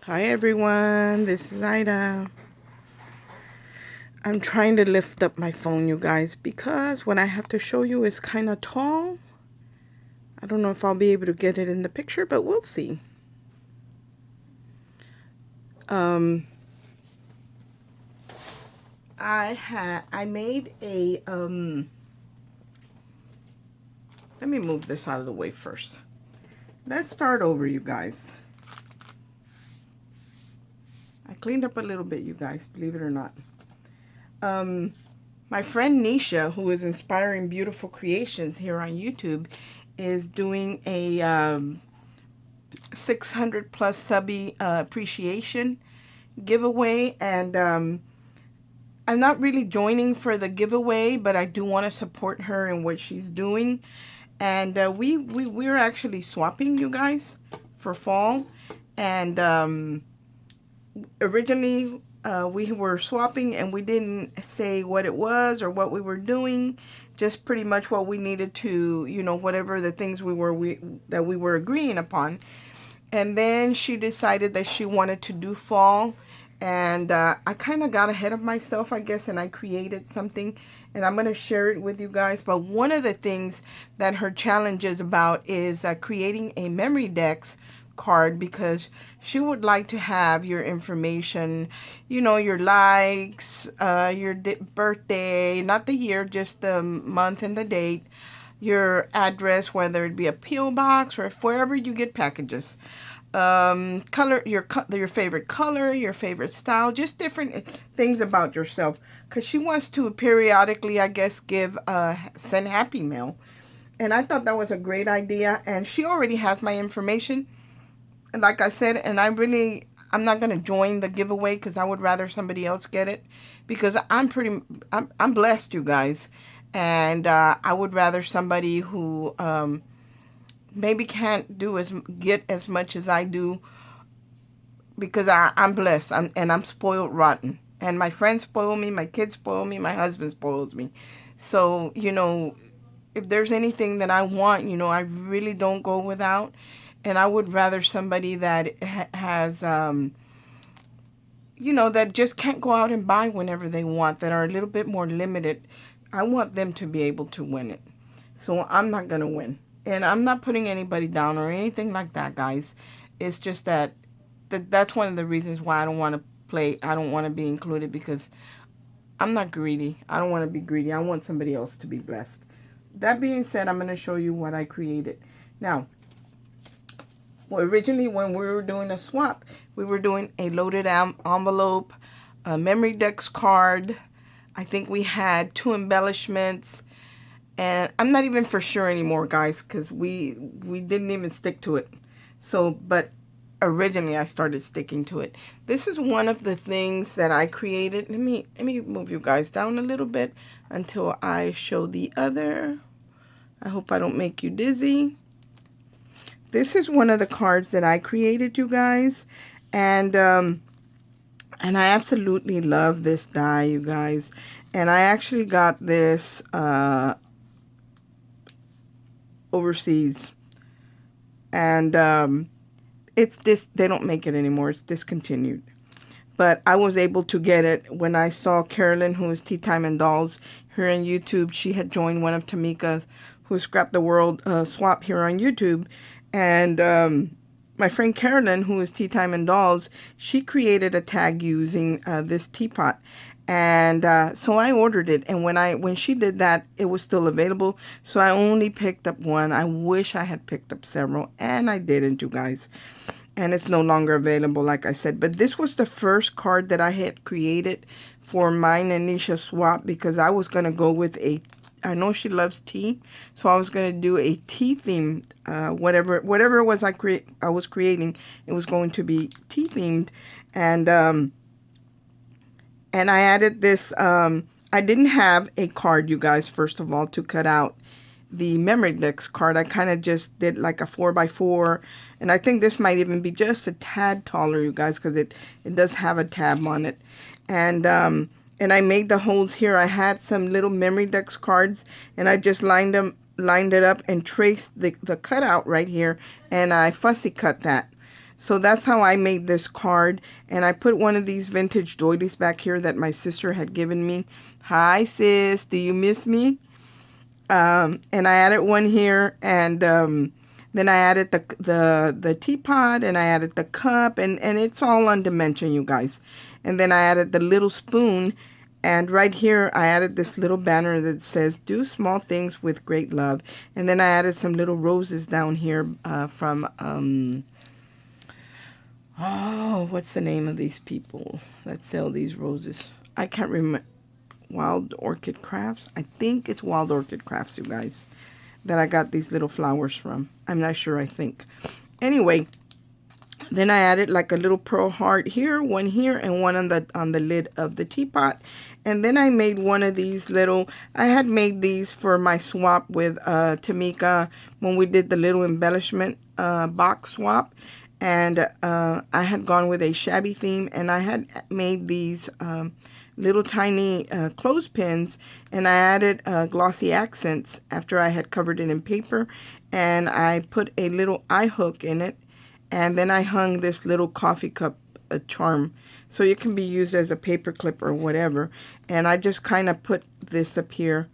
Hi everyone, this is Ida. I'm trying to lift up my phone, you guys, because what I have to show you is kind of tall. I don't know if I'll be able to get it in the picture, but we'll see. I made a, let me move this out of the way first. Let's start over, you guys. I cleaned up a little bit, you guys, believe it or not. My friend Nisha, who is Inspiring Beautiful Creations here on YouTube, is doing a 600 plus subby appreciation giveaway, and I'm not really joining for the giveaway, but I do want to support her in what she's doing. And we're actually swapping, you guys, for fall. And originally we were swapping, and we didn't say what it was or what we were doing, just pretty much what we needed to, you know, whatever the things we were agreeing upon. And then she decided that she wanted to do fall, and I kind of got ahead of myself, I guess, and I created something, and I'm going to share it with you guys. But one of the things that her challenge is about is creating a memorydex card, because she would like to have your information, you know, your likes, your birthday, not the year, just the month and the date, your address, whether it be a P.O. box or if wherever you get packages, color, your favorite color, your favorite style, just different things about yourself, because she wants to periodically, I guess, give send happy mail. And I thought that was a great idea, and she already has my information, and like I said, and I'm not going to join the giveaway because I would rather somebody else get it, because I'm blessed, you guys. And I would rather somebody who maybe can't get as much as I do, because I'm blessed, and I'm spoiled rotten. And my friends spoil me, my kids spoil me, my husband spoils me. So, you know, if there's anything that I want, you know, I really don't go without. And I would rather somebody that has, you know, that just can't go out and buy whenever they want, that are a little bit more limited. I want them to be able to win it. So I'm not going to win. And I'm not putting anybody down or anything like that, guys. It's just that's one of the reasons why I don't want to play. I don't want to be included, because I'm not greedy. I don't want to be greedy. I want somebody else to be blessed. That being said, I'm going to show you what I created. Now, well, originally when we were doing a swap, we were doing a loaded envelope, a memorydex card. I think we had 2 embellishments, and I'm not even for sure anymore, guys, because we didn't even stick to it. So, but originally I started sticking to it. This is one of the things that I created. Let me move you guys down a little bit until I show the other. I hope I don't make you dizzy. This is one of the cards that I created, you guys, and I absolutely love this die, you guys. And I actually got this overseas, and they don't make it anymore. It's discontinued. But I was able to get it when I saw Carolyn, who is Tea Time and Dolls here on YouTube. She had joined one of Tamika's, who Scrap the World swap here on YouTube. And my friend Carolyn, who is Tea Time and Dolls, she created a tag using this teapot. And so I ordered it, and when she did that, it was still available. So I only picked up one. I wish I had picked up several, and I didn't, you guys. And it's no longer available, like I said. But this was the first card that I had created for mine and Nisha swap, because I was going to go with I know she loves tea, so I was going to do a tea themed, whatever it was I was creating, it was going to be tea themed. And I added this, I didn't have a card, you guys, first of all, to cut out the memorydex card. I kind of just did like a 4x4, and I think this might even be just a tad taller, you guys, because it does have a tab on it. And I made the holes here. I had some little memorydex cards, and I just lined it up and traced the cutout right here, and I fussy cut that. So that's how I made this card. And I put one of these vintage doilies back here that my sister had given me. Hi, sis. Do you miss me? And I added one here, and then I added the teapot, and I added the cup, and it's all on dimension, you guys. And then I added the little spoon, and right here I added this little banner that says, "Do small things with great love." And then I added some little roses down here from, oh, what's the name of these people that sell these roses? I can't remember. Wild Orchid Crafts. I think it's Wild Orchid Crafts, you guys, that I got these little flowers from. I'm not sure, I think. Anyway, then I added like a little pearl heart here, one here, and one on the lid of the teapot. And then I made one of these little, I had made these for my swap with Tamika when we did the little embellishment box swap. And I had gone with a shabby theme, and I had made these little tiny clothespins, and I added glossy accents after I had covered it in paper, and I put a little eye hook in it, and then I hung this little coffee cup charm, so it can be used as a paper clip or whatever. And I just kind of put this up here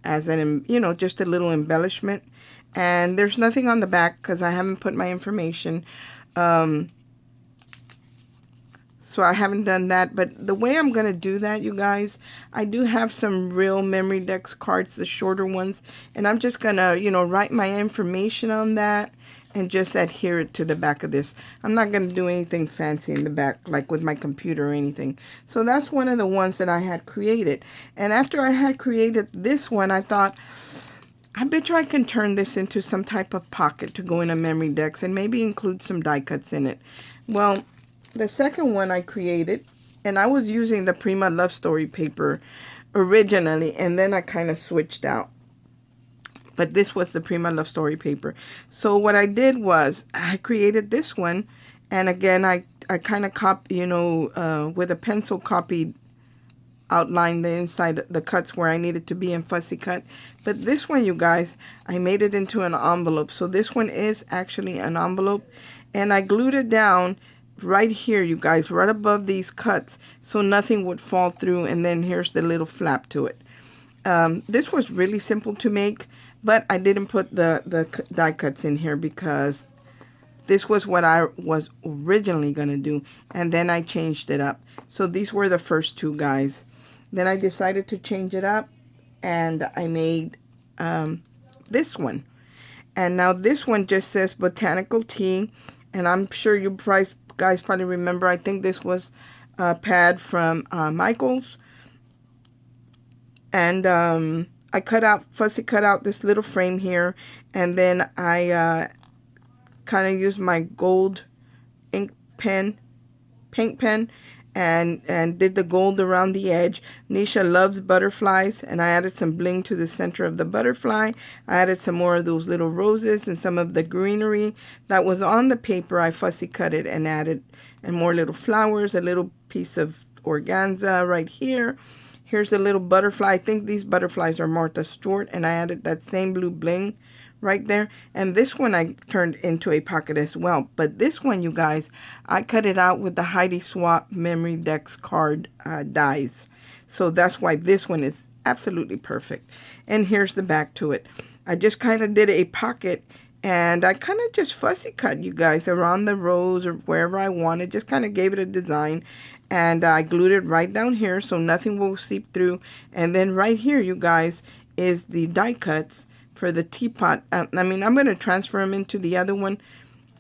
as an, you know, just a little embellishment. And there's nothing on the back because I haven't put my information. So I haven't done that, but the way I'm going to do that, you guys, I do have some real memorydex cards, the shorter ones, and I'm just going to, you know, write my information on that and just adhere it to the back of this. I'm not going to do anything fancy in the back, like with my computer or anything. So that's one of the ones that I had created. And after I had created this one, I thought, I bet you I can turn this into some type of pocket to go in a memorydex and maybe include some die cuts in it. Well, the second one I created, and I was using the Prima Love Story paper originally, and then I kind of switched out. But this was the Prima Love Story paper. So what I did was I created this one, and again I kind of copied, you know, with a pencil copied, outline the inside, the cuts where I needed to be in fussy cut. But this one, you guys, I made it into an envelope. So this one is actually an envelope, and I glued it down right here, you guys, right above these cuts, so nothing would fall through. And then here's the little flap to it. This was really simple to make, but I didn't put the die cuts in here because this was what I was originally going to do, and then I changed it up. So these were the first two, guys. Then I decided to change it up, and I made this one. And now this one just says Botanical Tea, and I'm sure you guys probably remember, I think this was a pad from Michael's. And I fussy cut out this little frame here, and then I kind of used my gold ink pen, paint pen, and did the gold around the edge. Nisha loves butterflies, and I added some bling to the center of the butterfly. I added some more of those little roses and some of the greenery that was on the paper. I fussy cut it and added, and more little flowers, a little piece of organza right here. Here's a little butterfly. I think these butterflies are Martha Stewart, and I added that same blue bling right there. And this one I turned into a pocket as well. But this one, you guys, I cut it out with the Heidi Swap memorydex card dies. So that's why this one is absolutely perfect. And here's the back to it. I just kind of did a pocket, and I kind of just fussy cut, you guys, around the rows or wherever I wanted. Just kind of gave it a design. And I glued it right down here so nothing will seep through. And then right here, you guys, is the die cuts for the teapot. I mean, I'm going to transfer them into the other one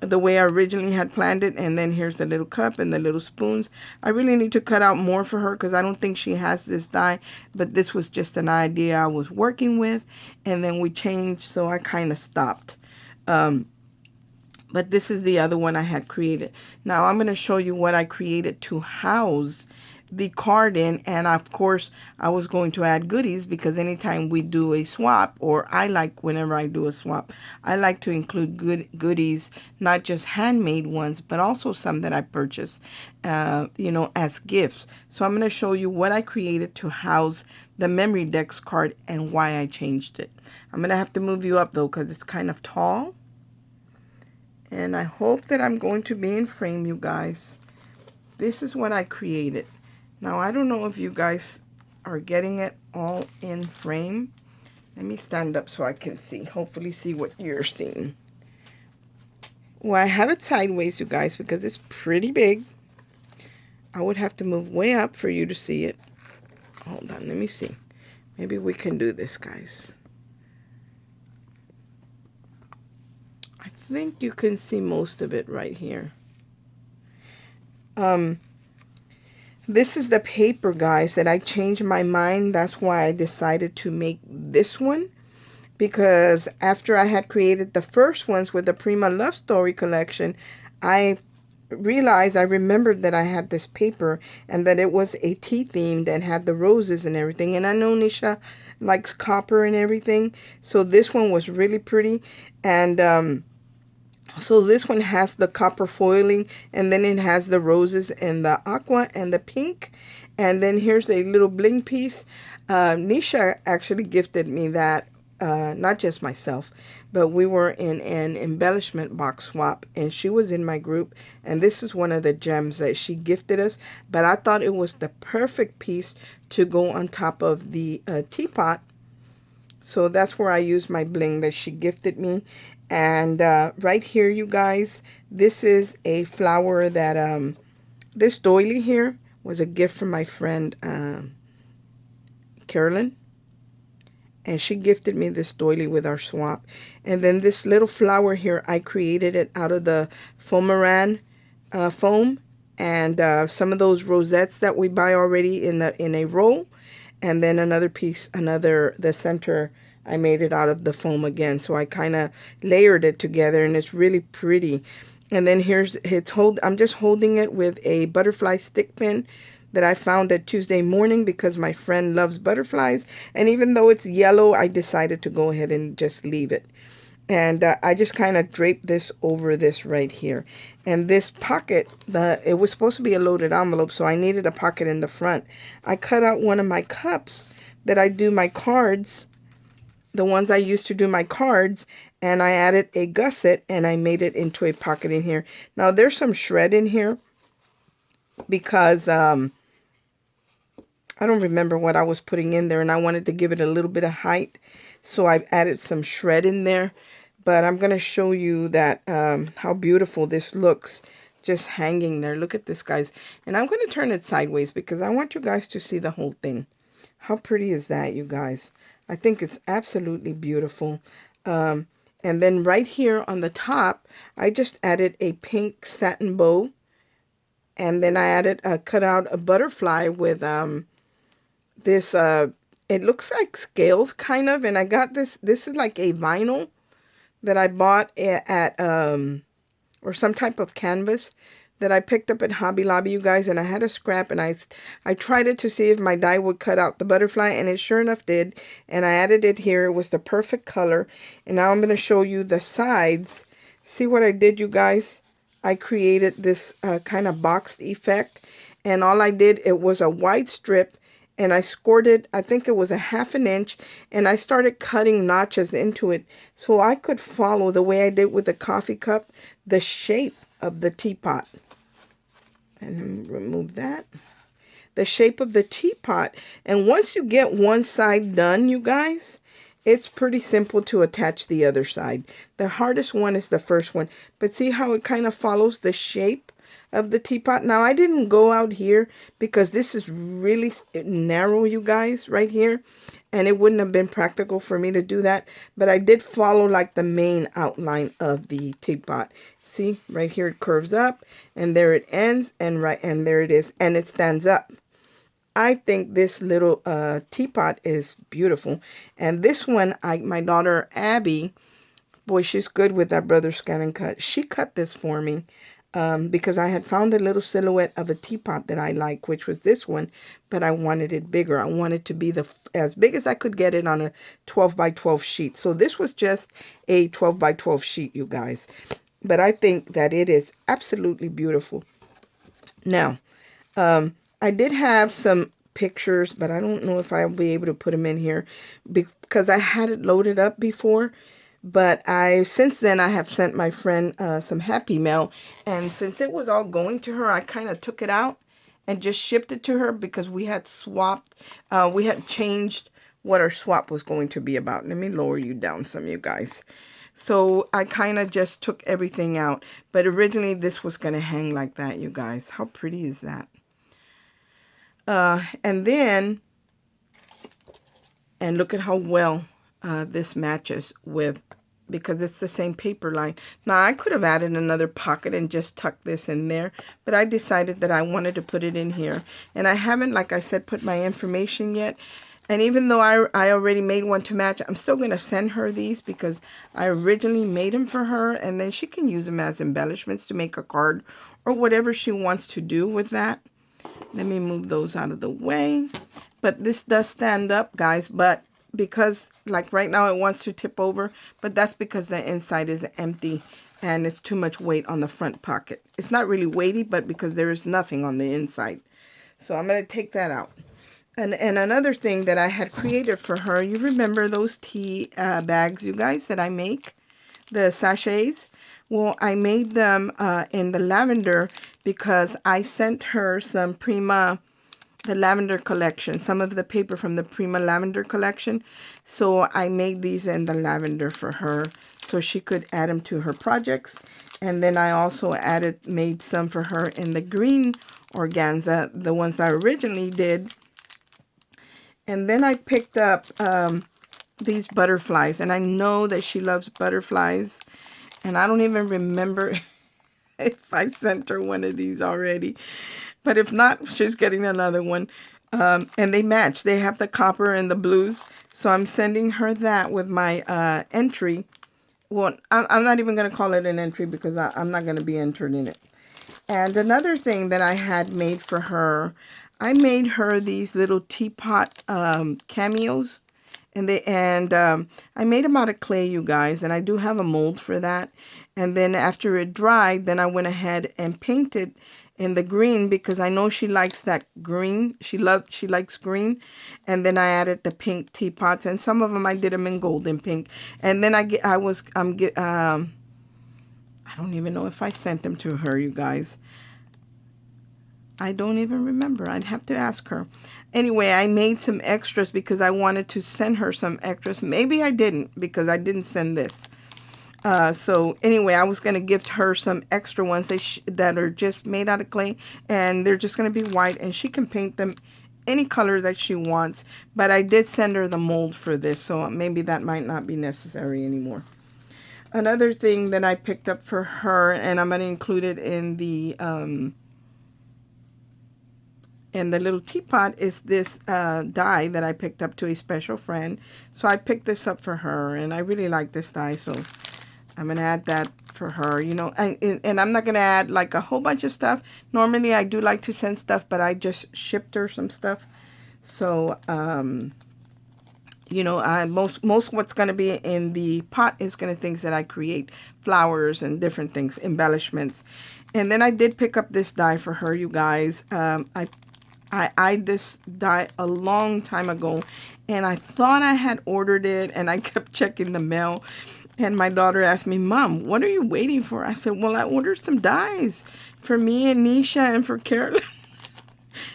the way I originally had planned it. And then here's the little cup and the little spoons. I really need to cut out more for her because I don't think she has this die. But this was just an idea I was working with. And then we changed, so I kind of stopped. But this is the other one I had created. Now I'm going to show you what I created to house the card in. And of course, I was going to add goodies because anytime we do a swap, or I like whenever I do a swap, I like to include goodies, not just handmade ones, but also some that I purchased, you know, as gifts. So I'm going to show you what I created to house the memorydex card and why I changed it. I'm going to have to move you up though because it's kind of tall. And I hope that I'm going to be in frame, you guys. This is what I created. Now, I don't know if you guys are getting it all in frame. Let me stand up so I can see. Hopefully see what you're seeing. Well, I have it sideways, you guys, because it's pretty big. I would have to move way up for you to see it. Hold on, let me see. Maybe we can do this, guys. I think you can see most of it right here. This is the paper, guys, that I changed my mind. That's why I decided to make this one. Because after I had created the first ones with the Prima Love Story collection, I remembered that I had this paper and that it was a tea theme that had the roses and everything. And I know Nisha likes copper and everything. So this one was really pretty. And so this one has the copper foiling, and then it has the roses and the aqua and the pink. And then here's a little bling piece. Nisha actually gifted me that, not just myself, but we were in an embellishment box swap, and she was in my group, and this is one of the gems that she gifted us. But I thought it was the perfect piece to go on top of the teapot. So that's where I used my bling that she gifted me. And right here, you guys, this is a flower that, this doily here was a gift from my friend Carolyn. And she gifted me this doily with our swap. And then this little flower here, I created it out of the Foameran foam. And some of those rosettes that we buy already in a roll. And then another piece, the center, I made it out of the foam again. So I kind of layered it together, and it's really pretty. And then I'm just holding it with a butterfly stick pin that I found at Tuesday Morning because my friend loves butterflies. And even though it's yellow, I decided to go ahead and just leave it. And I just kind of draped this over this right here. And this pocket, it was supposed to be a loaded envelope, so I needed a pocket in the front. I cut out one of my cups that I do my cards, the ones I used to do my cards, and I added a gusset, and I made it into a pocket in here. Now, there's some shred in here because I don't remember what I was putting in there, and I wanted to give it a little bit of height, so I've added some shred in there. But I'm going to show you that how beautiful this looks just hanging there. Look at this, guys. And I'm going to turn it sideways because I want you guys to see the whole thing. How pretty is that, you guys? I think it's absolutely beautiful. And then right here on the top, I just added a pink satin bow. And then I cut out a butterfly with this, it looks like scales kind of. And I got this is like a vinyl that I bought at or some type of canvas that I picked up at Hobby Lobby, you guys. And I had a scrap, and I tried it to see if my die would cut out the butterfly, and it sure enough did. And I added it here. It was the perfect color. And now I'm going to show you the sides. See what I did, you guys? I created this kind of boxed effect, and all I did, it was a white strip, and I scored it, I think it was a 1/2 inch, and I started cutting notches into it so I could follow, the way I did with the coffee cup, the shape of the teapot. And remove that. The shape of the teapot. And once you get one side done, you guys, it's pretty simple to attach the other side. The hardest one is the first one. But see how it kind of follows the shape of the teapot? Now, I didn't go out here because this is really narrow, you guys, right here. And it wouldn't have been practical for me to do that. But I did follow like the main outline of the teapot. See, right here it curves up, and there it ends, and there it is, and it stands up. I think this little teapot is beautiful. And this one, my daughter Abby, boy, she's good with that Brother Scan and Cut. She cut this for me because I had found a little silhouette of a teapot that I like, which was this one, but I wanted it bigger. I wanted to be as big as I could get it on a 12 by 12 sheet. So this was just a 12 by 12 sheet, you guys. But I think that it is absolutely beautiful. Now, I did have some pictures, but I don't know if I'll be able to put them in here because I had it loaded up before. But since then I have sent my friend some Happy Mail, and since it was all going to her, I kind of took it out and just shipped it to her because we had swapped, we had changed what our swap was going to be about. Let me lower you down some, you guys. So I kind of just took everything out, but originally this was going to hang like that, you guys. How pretty is that? And then, and look at how well this matches with, because it's the same paper line. Now I could have added another pocket and just tucked this in there, but I decided that I wanted to put it in here. And I haven't, like I said, put my information yet. And even though I already made one to match, I'm still going to send her these because I originally made them for her, and then she can use them as embellishments to make a card or whatever she wants to do with that. Let me move those out of the way. But this does stand up, guys, but because like right now it wants to tip over, but that's because the inside is empty and it's too much weight on the front pocket. It's not really weighty, but because there is nothing on the inside. So I'm going to take that out. And another thing that I had created for her, you remember those tea bags, you guys, that I make? The sachets? Well, I made them in the lavender because I sent her some Prima, the lavender collection, some of the paper from the Prima lavender collection. So I made these in the lavender for her so she could add them to her projects. And then I also made some for her in the green organza, the ones I originally did. And then I picked up these butterflies, and I know that she loves butterflies, and I don't even remember if I sent her one of these already, but if not, she's getting another one. And they match. They have the copper and the blues, so I'm sending her that with my entry. Well, I'm not even going to call it an entry because I'm not going to be entered in it. And another thing that I had made for her, I made her these little teapot cameos, and I made them out of clay, you guys, and I do have a mold for that. And then after it dried, then I went ahead and painted in the green because I know she likes that green. She likes green. And then I added the pink teapots, and some of them I did them in gold and pink. And then I don't even know if I sent them to her, you guys. I don't even remember. I'd have to ask her. Anyway, I made some extras because I wanted to send her some extras. Maybe I didn't because I didn't send this. So anyway, I was going to gift her some extra ones that are just made out of clay. And they're just going to be white. And she can paint them any color that she wants. But I did send her the mold for this. So maybe that might not be necessary anymore. Another thing that I picked up for her, and I'm going to include it in the little teapot, is this die that I picked up to a special friend. So I picked this up for her, and I really like this die, so I'm going to add that for her, you know. And I'm not going to add like a whole bunch of stuff. Normally I do like to send stuff, but I just shipped her some stuff. So, you know, most what's going to be in the pot is going to things that I create, flowers and different things, embellishments. And then I did pick up this die for her, you guys. I eyed this die a long time ago, and I thought I had ordered it, and I kept checking the mail. And my daughter asked me, Mom, what are you waiting for? I said, well, I ordered some dies for me and Nisha and for Carolyn.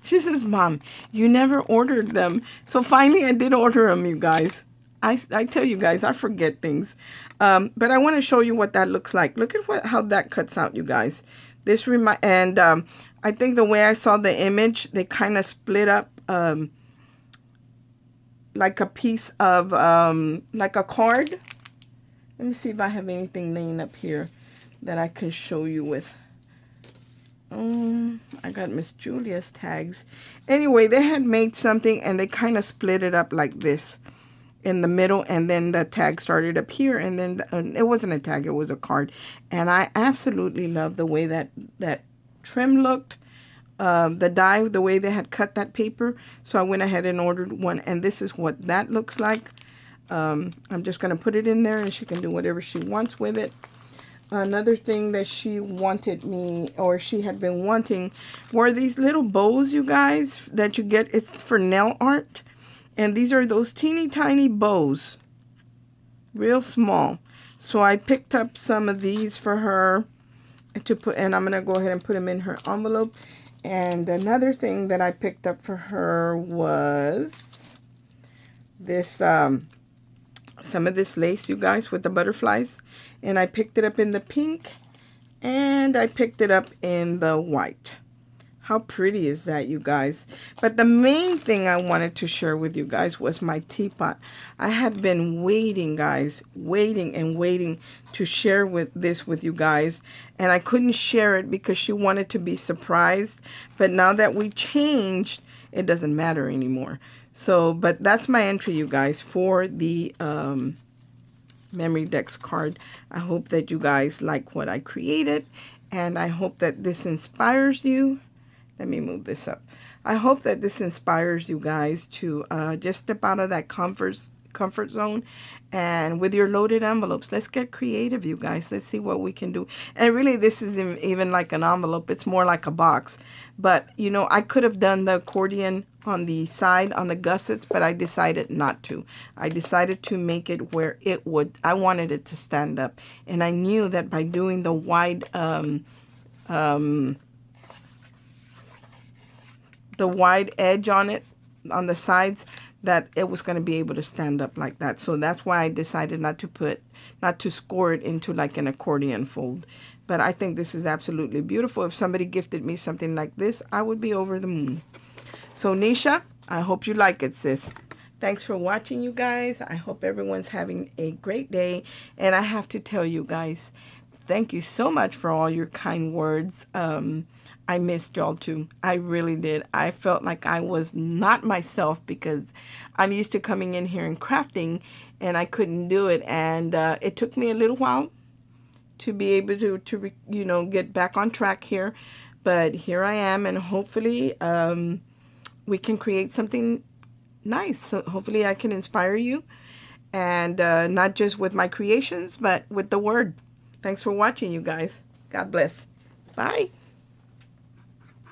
She says, Mom, you never ordered them. So finally I did order them, you guys. I tell you guys, I forget things. But I want to show you what that looks like. Look at how that cuts out, you guys. I think the way I saw the image, they kind of split up like a piece of, like a card. Let me see if I have anything laying up here that I can show you with. I got Miss Julia's tags. Anyway, they had made something and they kind of split it up like this in the middle, and then the tag started up here, and then it wasn't a tag, it was a card. And I absolutely love the way that trim looked, the die, the way they had cut that paper. So I went ahead and ordered one, and this is what that looks like. I'm just going to put it in there, and she can do whatever she wants with it. Another thing that she wanted me, or she had been wanting, were these little bows, you guys, that you get. It's for nail art. And these are those teeny tiny bows. Real small. So I picked up some of these for her to put, and I'm going to go ahead and put them in her envelope. And another thing that I picked up for her was this, some of this lace, you guys, with the butterflies. And I picked it up in the pink, and I picked it up in the white. How pretty is that, you guys? But the main thing I wanted to share with you guys was my teapot. I had been waiting, guys, waiting and waiting to share this with you guys. And I couldn't share it because she wanted to be surprised. But now that we changed, it doesn't matter anymore. So, but that's my entry, you guys, for the memorydex card. I hope that you guys like what I created. And I hope that this inspires you. Let me move this up. I hope that this inspires you guys to just step out of that comfort zone, and with your loaded envelopes, let's get creative, you guys. Let's see what we can do. And really, this isn't even like an envelope. It's more like a box. But, you know, I could have done the accordion on the side, on the gussets, but I decided not to. I decided to make it where it would, I wanted it to stand up. And I knew that by doing the wide, the wide edge on it, on the sides, that it was going to be able to stand up like that. So that's why I decided not to score it into like an accordion fold. But I think this is absolutely beautiful. If somebody gifted me something like this, I would be over the moon. So Nisha, I hope you like it, sis. Thanks for watching, you guys. I hope everyone's having a great day. And I have to tell you guys, thank you so much for all your kind words. I missed y'all too. I really did. I felt like I was not myself because I'm used to coming in here and crafting, and I couldn't do it. And it took me a little while to be able to you know, get back on track here. But here I am, and hopefully we can create something nice. So hopefully I can inspire you, and not just with my creations, but with the word. Thanks for watching, you guys. God bless. Bye.